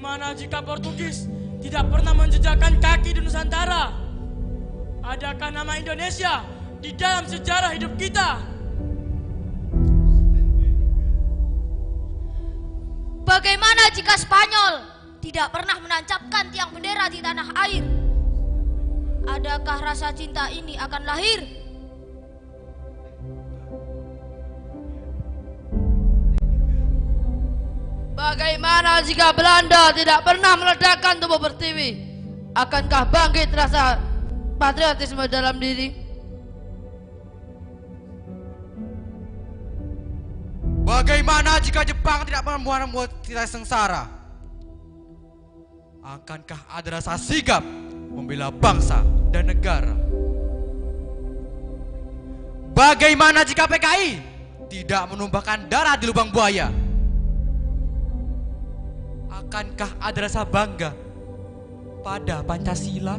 Bagaimana jika Portugis tidak pernah menjejakkan kaki di Nusantara? Adakah nama Indonesia di dalam sejarah hidup kita? Bagaimana jika Spanyol tidak pernah menancapkan tiang bendera di tanah air? Adakah rasa cinta ini akan lahir? Bagaimana jika Belanda tidak pernah meledakkan tubuh pertiwi? Akankah bangkit rasa patriotisme dalam diri? Bagaimana jika Jepang tidak pernah membuat kita sengsara? Akankah ada rasa sigap membela bangsa dan negara? Bagaimana jika PKI tidak menumpahkan darah di lubang buaya? Akankah ada rasa bangga pada Pancasila?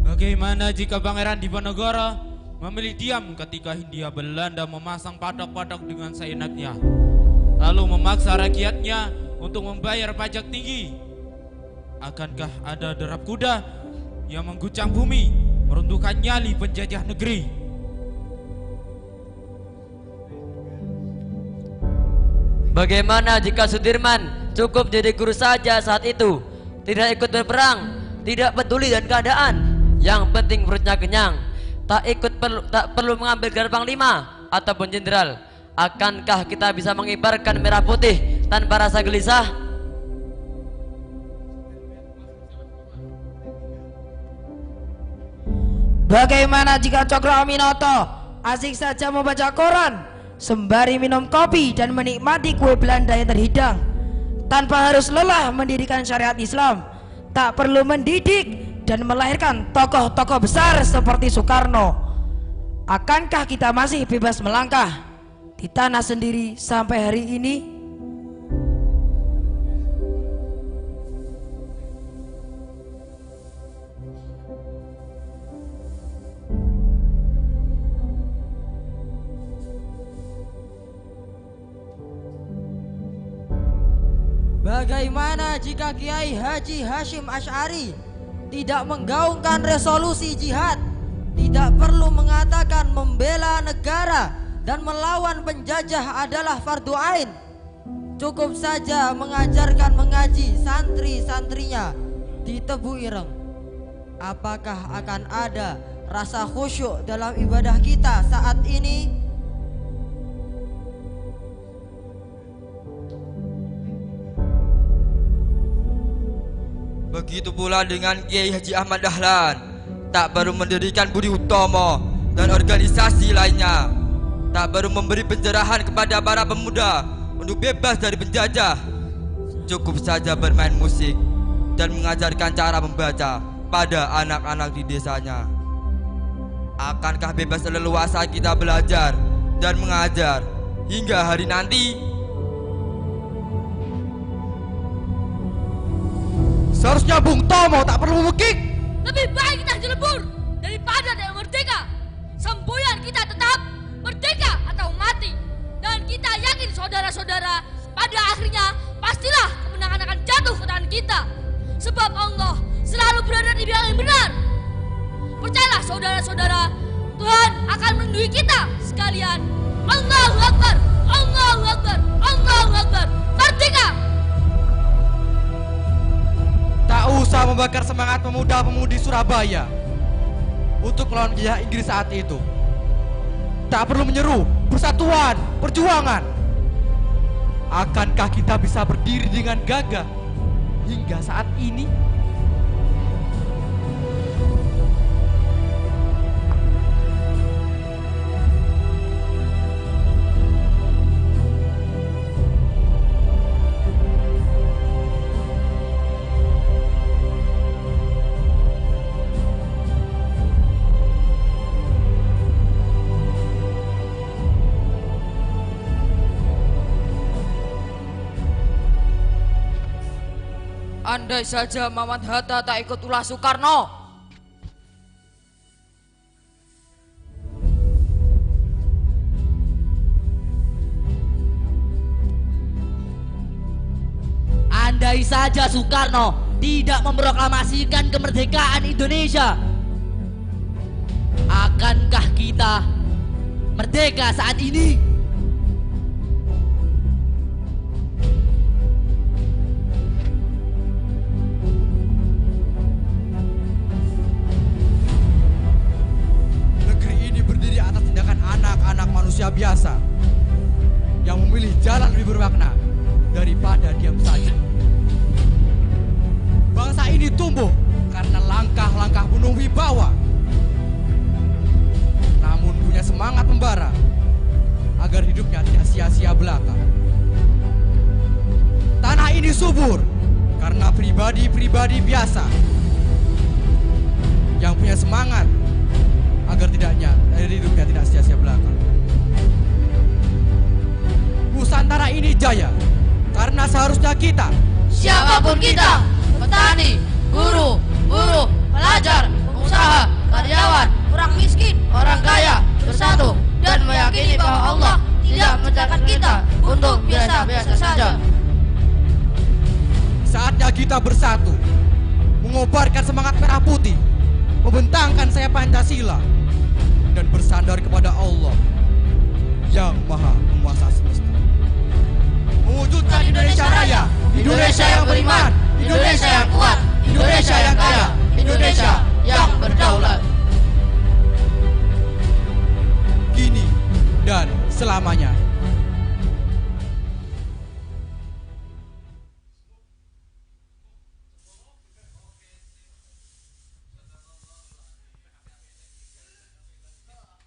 Bagaimana jika Pangeran Diponegoro memilih diam ketika Hindia Belanda memasang patok-patok dengan seenaknya, lalu memaksa rakyatnya untuk membayar pajak tinggi? Akankah ada derap kuda yang mengguncang bumi, meruntuhkan nyali penjajah negeri? Bagaimana jika Sudirman cukup jadi guru saja saat itu, tidak ikut berperang, tidak peduli dengan keadaan, yang penting perutnya kenyang, tak perlu mengambil gelar panglima ataupun jenderal? Akankah kita bisa mengibarkan merah putih tanpa rasa gelisah? Bagaimana jika Cokro Aminoto asik saja membaca koran sembari minum kopi dan menikmati kue Belanda yang terhidang, tanpa harus lelah mendirikan syariat Islam, tak perlu mendidik dan melahirkan tokoh-tokoh besar seperti Soekarno? Akankah kita masih bebas melangkah di tanah sendiri sampai hari ini? Bagaimana jika Kiai Haji Hashim Asy'ari tidak menggaungkan resolusi jihad, tidak perlu mengatakan membela negara dan melawan penjajah adalah fardu ain, cukup saja mengajarkan mengaji santri-santrinya di Tebu Ireng? Apakah akan ada rasa khusyuk dalam ibadah kita saat ini? Begitu pula dengan Kiai Haji Ahmad Dahlan, tak baru mendirikan Budi Utomo dan organisasi lainnya, tak baru memberi pencerahan kepada para pemuda untuk bebas dari penjajah, cukup saja bermain musik dan mengajarkan cara membaca pada anak-anak di desanya. Akankah bebas leluasa kita belajar dan mengajar hingga hari nanti? Seharusnya Bung Tomo tak perlu mengekik. Lebih baik kita dilebur daripada tidak merdeka. Semboyan kita tetap merdeka atau mati. Dan kita yakin saudara-saudara, pada akhirnya pastilah kemenangan akan jatuh ke tangan kita. Sebab Allah selalu berada di pihak yang benar. Percayalah saudara-saudara, Tuhan akan melindungi kita sekalian. Allahu Akbar, Allahu Akbar, Allahu Akbar. Merdeka! Tak usah membakar semangat pemuda-pemudi Surabaya untuk melawan penjajah Inggris saat itu. Tak perlu menyeru persatuan, perjuangan. Akankah kita bisa berdiri dengan gagah hingga saat ini? Andai saja Mamat Hatta tak ikut ulah Soekarno. Andai saja Soekarno tidak memproklamasikan kemerdekaan Indonesia, akankah kita merdeka saat ini? Negeri ini berdiri atas tindakan anak-anak manusia biasa yang memilih jalan lebih bermakna daripada diam saja. Bangsa ini tumbuh karena langkah-langkah penuh wibawa, namun punya semangat membara agar hidupnya tidak sia-sia belaka. Tanah ini subur karena pribadi-pribadi biasa yang punya semangat agar hidupnya tidak sia-sia belaka. Nusantara ini jaya karena seharusnya kita, Siapapun kita, petani, guru, buruh, pelajar, pengusaha, karyawan, orang miskin, orang kaya, bersatu dan meyakini bahwa Allah tidak menciptakan kita untuk biasa-biasa saja. saatnya kita bersatu, mengobarkan semangat merah putih, membentangkan sayap Pancasila, dan bersandar kepada Allah yang Maha Penguasa Semesta. Mewujudkan Indonesia Raya, Indonesia yang beriman, Indonesia yang kuat, Indonesia yang kaya, Indonesia yang berdaulat. Kini dan selamanya.